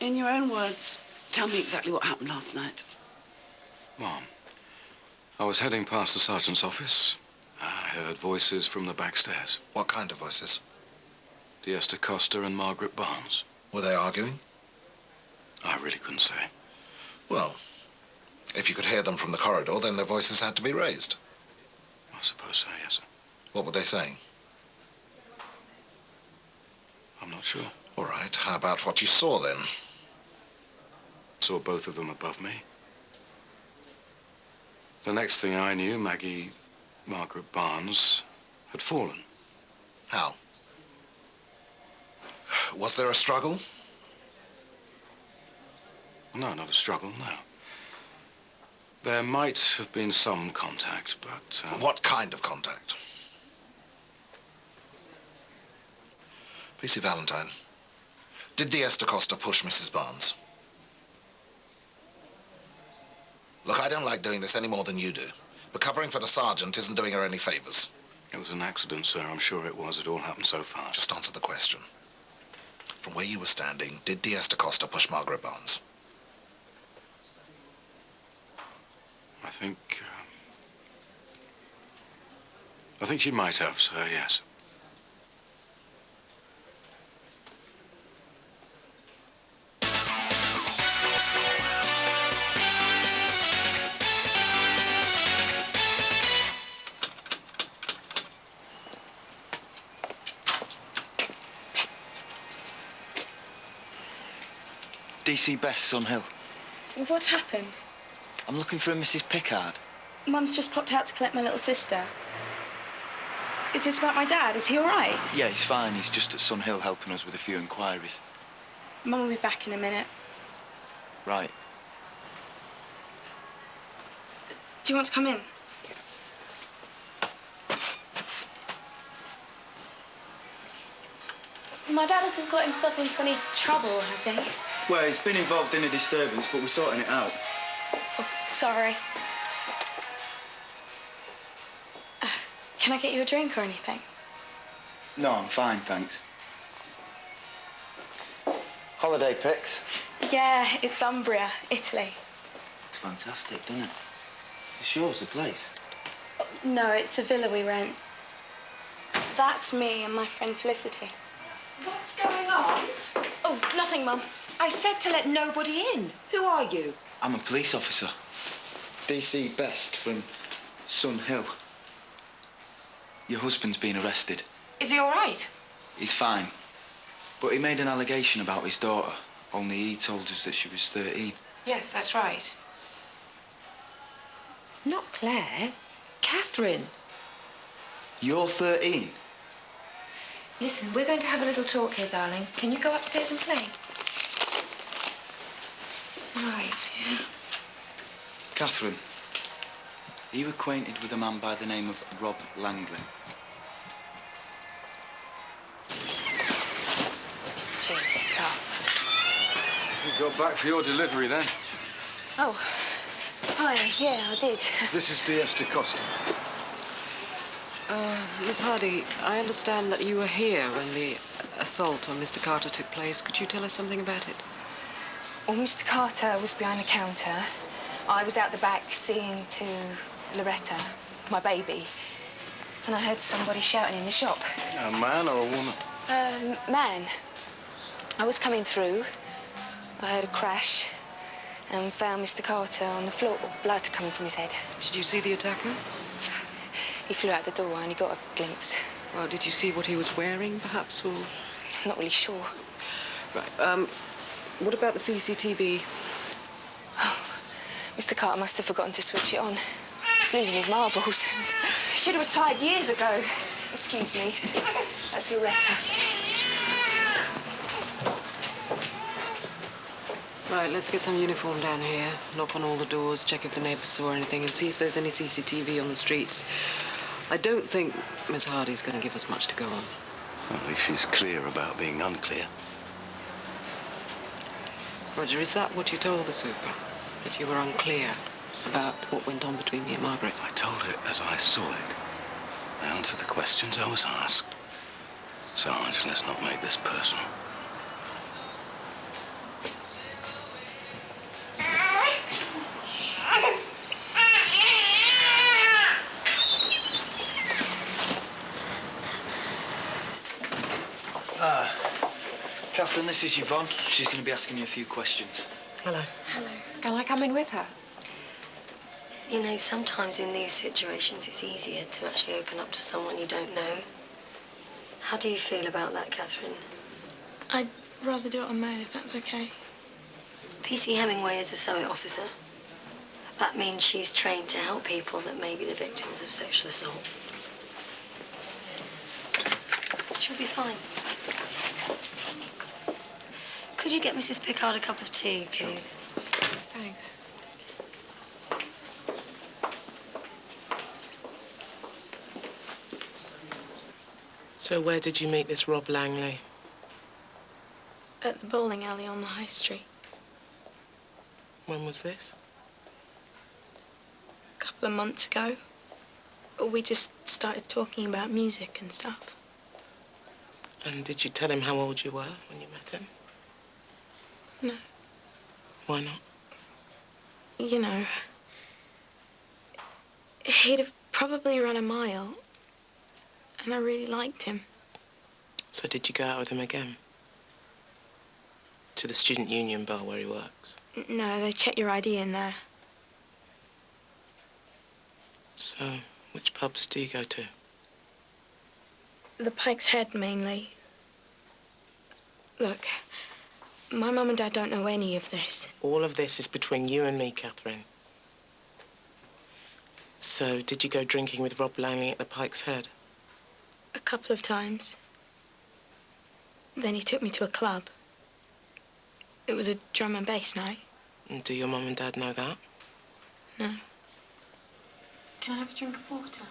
In your own words, tell me exactly what happened last night. Mom, I was heading past the sergeant's office. I heard voices from the back stairs. What kind of voices? D'Ester Costa and Margaret Barnes. Were they arguing? I really couldn't say. Well, if you could hear them from the corridor, then their voices had to be raised. I suppose so, yes, sir. What were they saying? I'm not sure. All right, how about what you saw then? Saw both of them above me. The next thing I knew, Margaret Barnes had fallen. How? Was there a struggle? No, not a struggle, no. There might have been some contact, but... What kind of contact? P.C. Valentine, did D'Ester Costa push Mrs. Barnes? Look, I don't like doing this any more than you do, but covering for the sergeant isn't doing her any favors. It was an accident, sir. I'm sure it was. It all happened so fast. Just answer the question. From where you were standing, did D'Ester Costa push Margaret Barnes? I think she might have, sir, yes. DC Best, Sun Hill. What's happened? I'm looking for a Mrs. Pickard. Mum's just popped out to collect my little sister. Is this about my dad? Is he all right? Yeah, he's fine. He's just at Sun Hill helping us with a few inquiries. Mum will be back in a minute. Right. Do you want to come in? My dad hasn't got himself into any trouble, has he? Well, he's been involved in a disturbance, but we're sorting it out. Oh, sorry. Can I get you a drink or anything? No, I'm fine, thanks. Holiday pics? Yeah, it's Umbria, Italy. It's fantastic, doesn't it? It's yours, the place. No, it's a villa we rent. That's me and my friend Felicity. What's going on? Oh, nothing, Mum. I said to let nobody in. Who are you? I'm a police officer. DC Best from Sun Hill. Your husband's been arrested. Is he all right? He's fine. But he made an allegation about his daughter. Only he told us that she was 13. Yes, that's right. Not Claire. Catherine. You're 13? Listen, we're going to have a little talk here, darling. Can you go upstairs and play? Right, yeah. Catherine, are you acquainted with a man by the name of Rob Langley? Cheers, Tom. You got back for your delivery, then? Oh, yeah, I did. This is D'Ester Costa. Miss Hardy, I understand that you were here when the assault on Mr. Carter took place. Could you tell us something about it? Well, Mr. Carter was behind the counter. I was out the back seeing to Loretta, my baby, and I heard somebody shouting in the shop. A man or a woman? Man. I was coming through. I heard a crash and found Mr. Carter on the floor, blood coming from his head. Did you see the attacker? He flew out the door and he got a glimpse. Well, did you see what he was wearing, perhaps, or...? I'm not really sure. Right, what about the CCTV? Oh, Mr. Carter must have forgotten to switch it on. He's losing his marbles. Should have retired years ago. Excuse me. That's Loretta. Right, let's get some uniform down here, knock on all the doors, check if the neighbours saw anything, and see if there's any CCTV on the streets. I don't think Miss Hardy's going to give us much to go on. At least she's clear about being unclear. Roger, is that what you told the super? That you were unclear about what went on between me and Margaret? I told it as I saw it. I answered the questions I was asked. Sarge, let's not make this personal. this is Yvonne. She's going to be asking you a few questions. Hello. Hello. Can I come in with her? You know, sometimes in these situations, it's easier to actually open up to someone you don't know. How do you feel about that, Catherine? I'd rather do it on my own, if that's okay. PC Hemingway is a SOE officer. That means she's trained to help people that may be the victims of sexual assault. She'll be fine. Could you get Mrs. Pickard a cup of tea, please? Thanks. So where did you meet this Rob Langley? At the bowling alley on the high street. When was this? A couple of months ago. We just started talking about music and stuff. And did you tell him how old you were when you met him? No. Why not? You know, he'd have probably run a mile, and I really liked him. So did you go out with him again? To the student union bar where he works? No, they check your ID in there. So, which pubs do you go to? The Pike's Head, mainly. Look, my mum and Dad don't know any of this. All of this is between you and me, Catherine. So, did you go drinking with Rob Langley at the Pike's Head? A couple of times. Then he took me to a club. It was a drum and bass night. And do your mum and dad know that? No. Can I have a drink of water?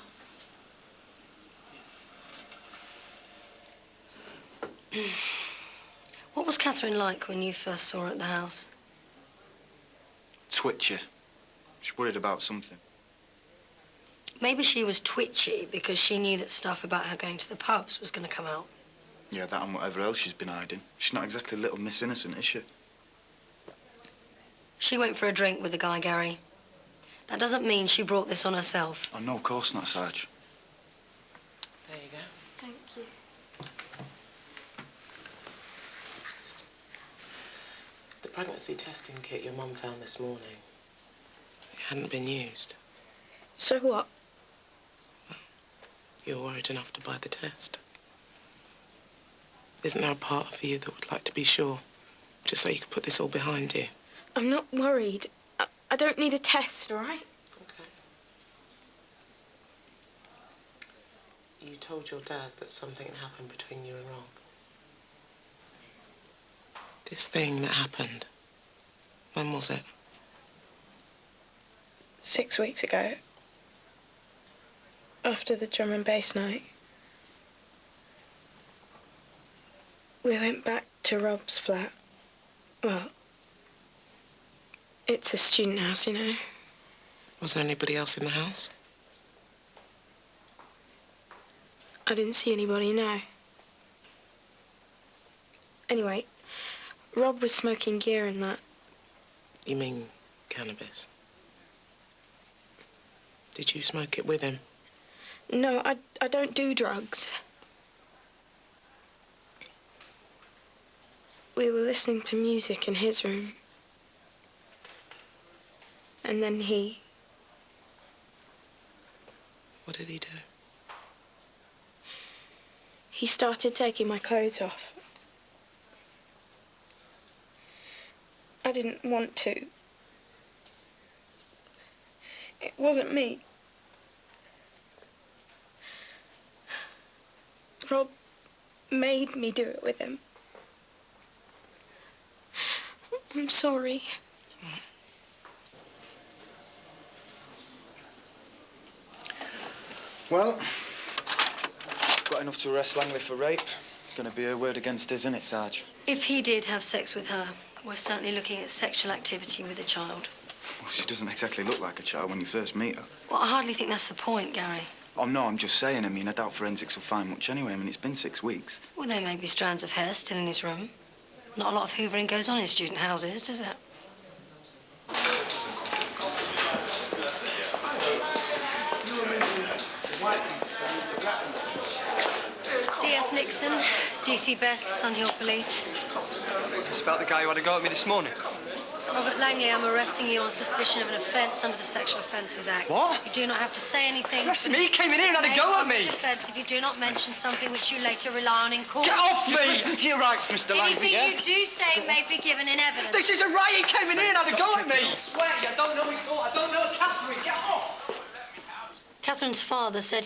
What was Catherine like when you first saw her at the house? Twitchy. She's worried about something. Maybe she was twitchy because she knew that stuff about her going to the pubs was going to come out. Yeah, that and whatever else she's been hiding. She's not exactly little Miss Innocent, is she? She went for a drink with the guy, Gary. That doesn't mean she brought this on herself. Oh, no, of course not, Sarge. There you go. Thank you. The pregnancy testing kit your mum found this morning, it hadn't been used. So what? You're worried enough to buy the test. Isn't there a part of you that would like to be sure, just so you could put this all behind you? I'm not worried. I don't need a test, all right? Okay. You told your dad that something had happened between you and Rob. This thing that happened, when was it? 6 weeks ago. After the drum and bass night. We went back to Rob's flat. Well, it's a student house, you know. Was there anybody else in the house? I didn't see anybody, no. Anyway, Rob was smoking gear and that. You mean cannabis? Did you smoke it with him? No, I don't do drugs. We were listening to music in his room. And then he... What did he do? He started taking my clothes off. I didn't want to. It wasn't me. Rob made me do it with him. I'm sorry. Well, got enough to arrest Langley for rape. Gonna be a word against his, isn't it, Sarge? If he did have sex with her, we're certainly looking at sexual activity with a child. Well, she doesn't exactly look like a child when you first meet her. Well, I hardly think that's the point, Gary. Oh, no, I'm just saying. I mean, I doubt forensics will find much anyway. I mean, it's been 6 weeks. Well, there may be strands of hair still in his room. Not a lot of hoovering goes on in student houses, does it? T.S. Nixon, DC Best, Sunhill Police. It's about the guy who had a go at me this morning. Robert Langley, I'm arresting you on suspicion of an offence under the Sexual Offences Act. What? You do not have to say anything. Arrested me? He came in here and had a go at me. Defence if you do not mention something which you later rely on in court. Get off me! Just listen to your rights, Mr. Langley, Anything yeah? you do say may be given in evidence. This isn't right. He came in here and had a go at me. I swear, I don't know his fault. I don't know Catherine. Get off! Catherine's father said